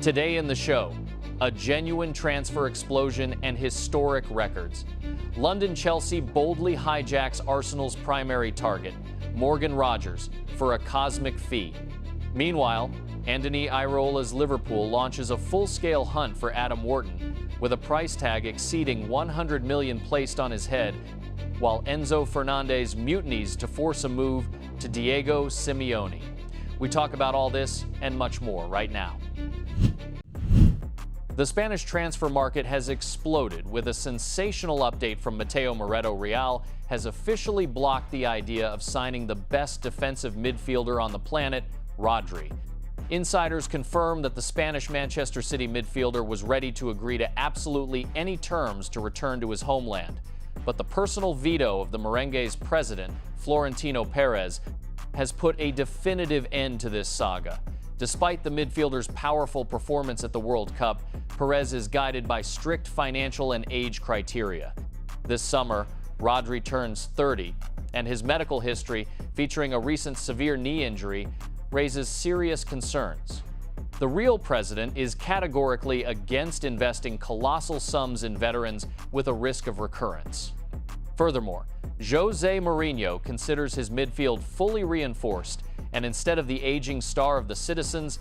Today in the show, a genuine transfer explosion and historic records. London Chelsea boldly hijacks Arsenal's primary target, Morgan Rogers, for a cosmic fee. Meanwhile, Andoni Iraola's Liverpool launches a full-scale hunt for Adam Wharton, with a price tag exceeding 100 million placed on his head, while Enzo Fernández mutinies to force a move to Diego Simeone. We talk about all this and much more right now. The Spanish transfer market has exploded with a sensational update from Mateo Moreto. Real has officially blocked the idea of signing the best defensive midfielder on the planet, Rodri. Insiders confirm that the Spanish Manchester City midfielder was ready to agree to absolutely any terms to return to his homeland. But the personal veto of the Merengues' president, Florentino Perez, has put a definitive end to this saga. Despite the midfielder's powerful performance at the World Cup, Perez is guided by strict financial and age criteria. This summer, Rodri turns 30, and his medical history, featuring a recent severe knee injury, raises serious concerns. The real president is categorically against investing colossal sums in veterans with a risk of recurrence. Furthermore, Jose Mourinho considers his midfield fully reinforced, and instead of the aging star of the citizens,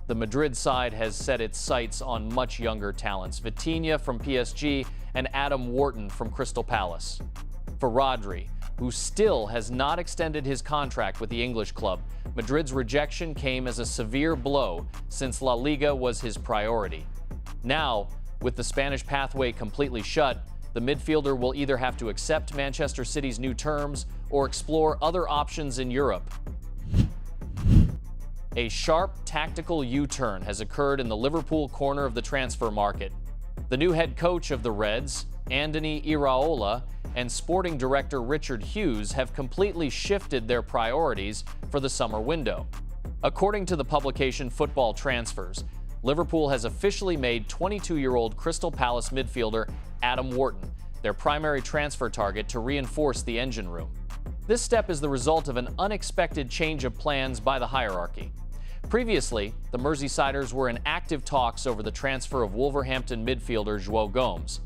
the Madrid side has set its sights on much younger talents, Vitinha from PSG and Adam Wharton from Crystal Palace. For Rodri, who still has not extended his contract with the English club, Madrid's rejection came as a severe blow since La Liga was his priority. Now, with the Spanish pathway completely shut, the midfielder will either have to accept Manchester City's new terms or explore other options in Europe. A sharp tactical U-turn has occurred in the Liverpool corner of the transfer market. The new head coach of the Reds, Andoni Iraola, and sporting director Richard Hughes have completely shifted their priorities for the summer window. According to the publication Football Transfers, Liverpool has officially made 22-year-old Crystal Palace midfielder Adam Wharton their primary transfer target to reinforce the engine room. This step is the result of an unexpected change of plans by the hierarchy. Previously, the Merseysiders were in active talks over the transfer of Wolverhampton midfielder João Gomes.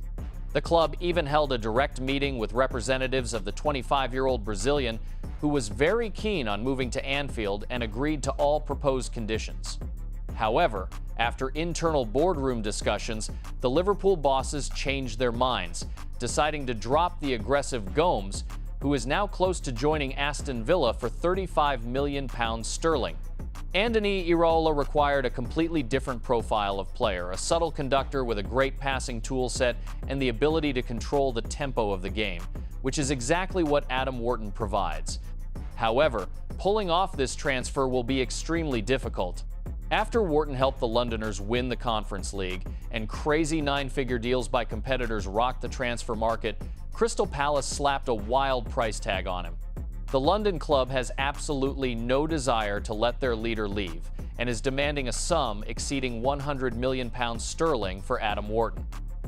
The club even held a direct meeting with representatives of the 25-year-old Brazilian, who was very keen on moving to Anfield and agreed to all proposed conditions. However, after internal boardroom discussions, the Liverpool bosses changed their minds, deciding to drop the aggressive Gomes, who is now close to joining Aston Villa for £35 million sterling. Andoni Iraola required a completely different profile of player, a subtle conductor with a great passing tool set and the ability to control the tempo of the game, which is exactly what Adam Wharton provides. However, pulling off this transfer will be extremely difficult. After Wharton helped the Londoners win the Conference League and crazy nine-figure deals by competitors rocked the transfer market, Crystal Palace slapped a wild price tag on him. The London club has absolutely no desire to let their leader leave and is demanding a sum exceeding £100 million sterling for Adam Wharton.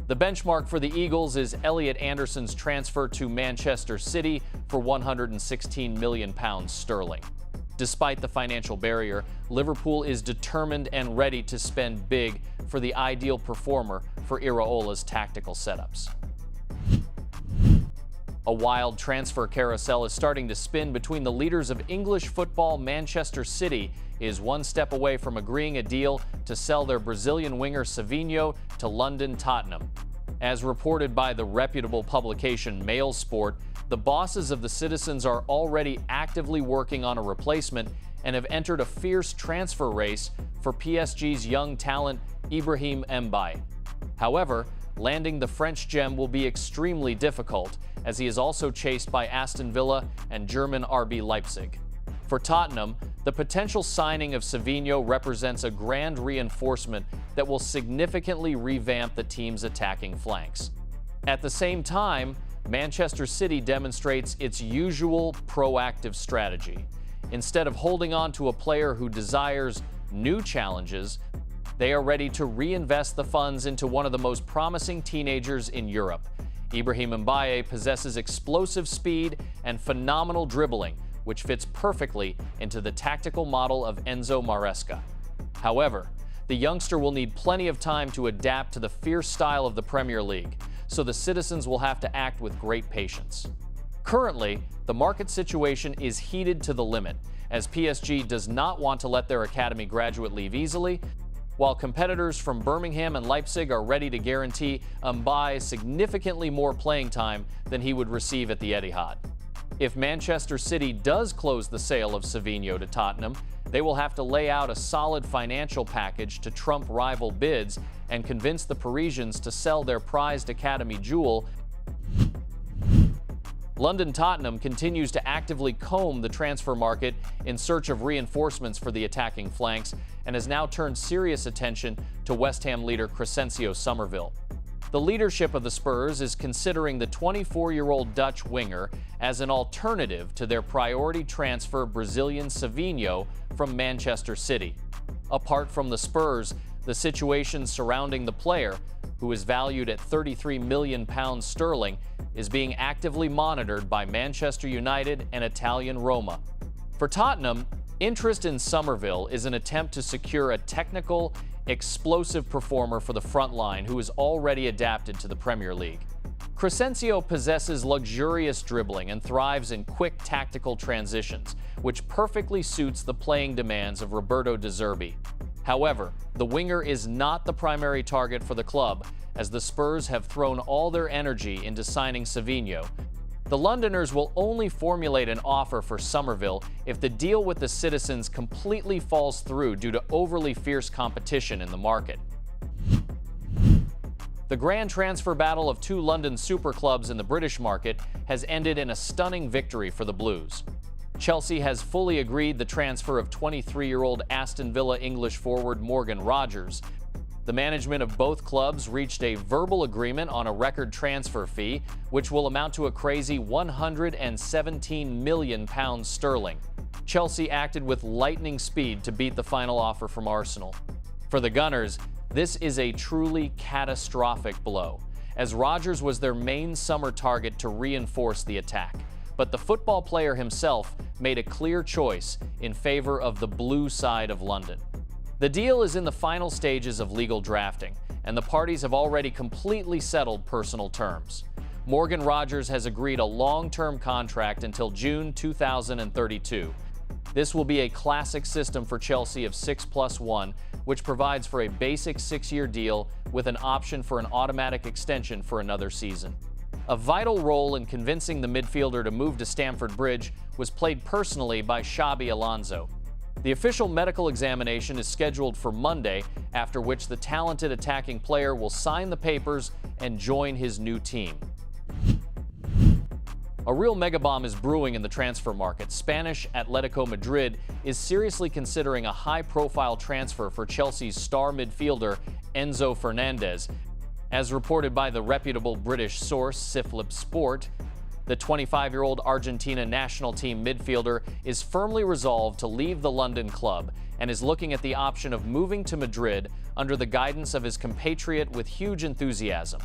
The benchmark for the Eagles is Elliot Anderson's transfer to Manchester City for £116 million sterling. Despite the financial barrier, Liverpool is determined and ready to spend big for the ideal performer for Iraola's tactical setups. A wild transfer carousel is starting to spin between the leaders of English football. Manchester City is one step away from agreeing a deal to sell their Brazilian winger Savinho to London Tottenham. As reported by the reputable publication Mail Sport, the bosses of the Citizens are already actively working on a replacement and have entered a fierce transfer race for PSG's young talent Ibrahim Mbaye. However, landing the French gem will be extremely difficult, as he is also chased by Aston Villa and German RB Leipzig. For Tottenham, the potential signing of Savinho represents a grand reinforcement that will significantly revamp the team's attacking flanks. At the same time, Manchester City demonstrates its usual proactive strategy. Instead of holding on to a player who desires new challenges, they are ready to reinvest the funds into one of the most promising teenagers in Europe. Ibrahim Mbaye possesses explosive speed and phenomenal dribbling, which fits perfectly into the tactical model of Enzo Maresca. However, the youngster will need plenty of time to adapt to the fierce style of the Premier League, so the citizens will have to act with great patience. Currently, the market situation is heated to the limit, as PSG does not want to let their academy graduate leave easily, while competitors from Birmingham and Leipzig are ready to guarantee Mbaye significantly more playing time than he would receive at the Etihad. If Manchester City does close the sale of Savinho to Tottenham, they will have to lay out a solid financial package to trump rival bids and convince the Parisians to sell their prized academy jewel. London Tottenham continues to actively comb the transfer market in search of reinforcements for the attacking flanks and has now turned serious attention to West Ham leader Crescencio Somerville. The leadership of the Spurs is considering the 24-year-old Dutch winger as an alternative to their priority transfer Brazilian Savinho from Manchester City. Apart from the Spurs, the situation surrounding the player, who is valued at £33 million sterling, is being actively monitored by Manchester United and Italian Roma. For Tottenham, interest in Somerville is an attempt to secure a technical, explosive performer for the front line who is already adapted to the Premier League. Crescencio possesses luxurious dribbling and thrives in quick tactical transitions, which perfectly suits the playing demands of Roberto De Zerbi. However, the winger is not the primary target for the club, as the Spurs have thrown all their energy into signing Savinho. The Londoners will only formulate an offer for Somerville if the deal with the citizens completely falls through due to overly fierce competition in the market. The grand transfer battle of two London super clubs in the British market has ended in a stunning victory for the Blues. Chelsea has fully agreed the transfer of 23-year-old Aston Villa English forward Morgan Rogers. The management of both clubs reached a verbal agreement on a record transfer fee, which will amount to a crazy £117 million sterling. Chelsea acted with lightning speed to beat the final offer from Arsenal. For the Gunners, this is a truly catastrophic blow, as Rogers was their main summer target to reinforce the attack. But the football player himself made a clear choice in favor of the blue side of London. The deal is in the final stages of legal drafting, and the parties have already completely settled personal terms. Morgan Rogers has agreed a long-term contract until June 2032. This will be a classic system for Chelsea of 6+1, which provides for a basic 6-year deal with an option for an automatic extension for another season. A vital role in convincing the midfielder to move to Stamford Bridge was played personally by Xabi Alonso. The official medical examination is scheduled for Monday, after which the talented attacking player will sign the papers and join his new team. A real megabomb is brewing in the transfer market. Spanish Atletico Madrid is seriously considering a high-profile transfer for Chelsea's star midfielder Enzo Fernández. As reported by the reputable British source Siflip Sport, the 25-year-old Argentina national team midfielder is firmly resolved to leave the London club and is looking at the option of moving to Madrid under the guidance of his compatriot with huge enthusiasm.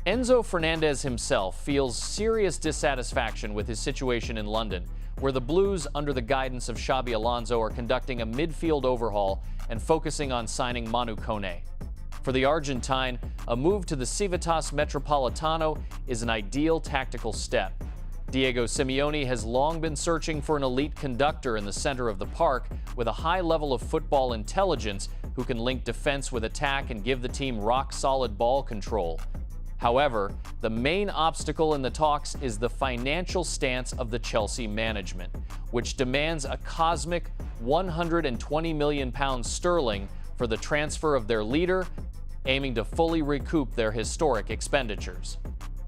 Enzo Fernandez himself feels serious dissatisfaction with his situation in London, where the Blues, under the guidance of Xabi Alonso, are conducting a midfield overhaul and focusing on signing Manu Koné. For the Argentine, a move to the Civitas Metropolitano is an ideal tactical step. Diego Simeone has long been searching for an elite conductor in the center of the park with a high level of football intelligence who can link defense with attack and give the team rock-solid ball control. However, the main obstacle in the talks is the financial stance of the Chelsea management, which demands a cosmic £120 million sterling for the transfer of their leader, aiming to fully recoup their historic expenditures.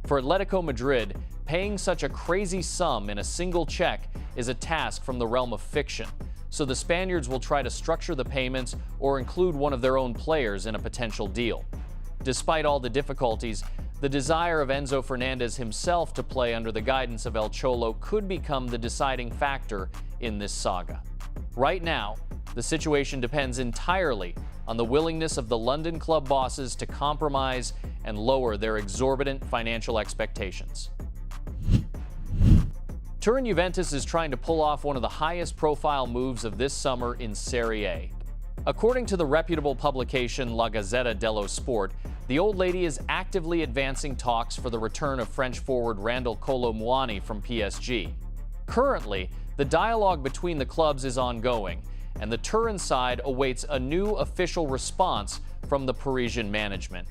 For Atletico Madrid, paying such a crazy sum in a single check is a task from the realm of fiction, so the Spaniards will try to structure the payments or include one of their own players in a potential deal. Despite all the difficulties, the desire of Enzo Fernandez himself to play under the guidance of El Cholo could become the deciding factor in this saga. Right now, the situation depends entirely on the willingness of the London club bosses to compromise and lower their exorbitant financial expectations. Turin Juventus is trying to pull off one of the highest profile moves of this summer in Serie A. According to the reputable publication La Gazzetta dello Sport, the old lady is actively advancing talks for the return of French forward Randall Kolo Muani from PSG. Currently, the dialogue between the clubs is ongoing, and the Turin side awaits a new official response from the Parisian management.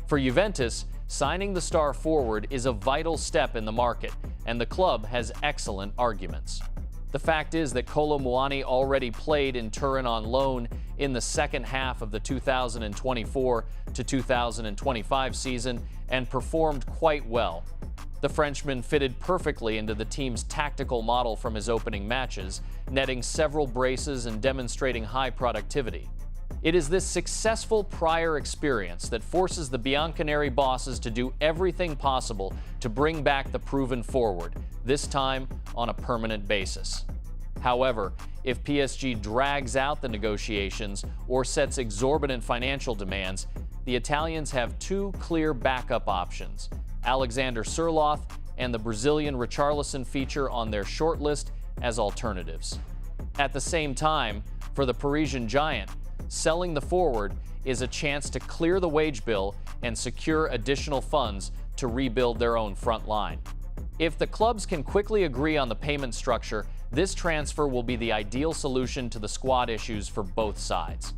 For Juventus, signing the star forward is a vital step in the market, and the club has excellent arguments. The fact is that Kolo Muani already played in Turin on loan in the second half of the 2024 to 2025 season and performed quite well. The Frenchman fitted perfectly into the team's tactical model from his opening matches, netting several braces and demonstrating high productivity. It is this successful prior experience that forces the Bianconeri bosses to do everything possible to bring back the proven forward, this time on a permanent basis. However, if PSG drags out the negotiations or sets exorbitant financial demands, the Italians have two clear backup options: Alexander Sørloth and the Brazilian Richarlison feature on their shortlist as alternatives. At the same time, for the Parisian giant, selling the forward is a chance to clear the wage bill and secure additional funds to rebuild their own front line. If the clubs can quickly agree on the payment structure, this transfer will be the ideal solution to the squad issues for both sides.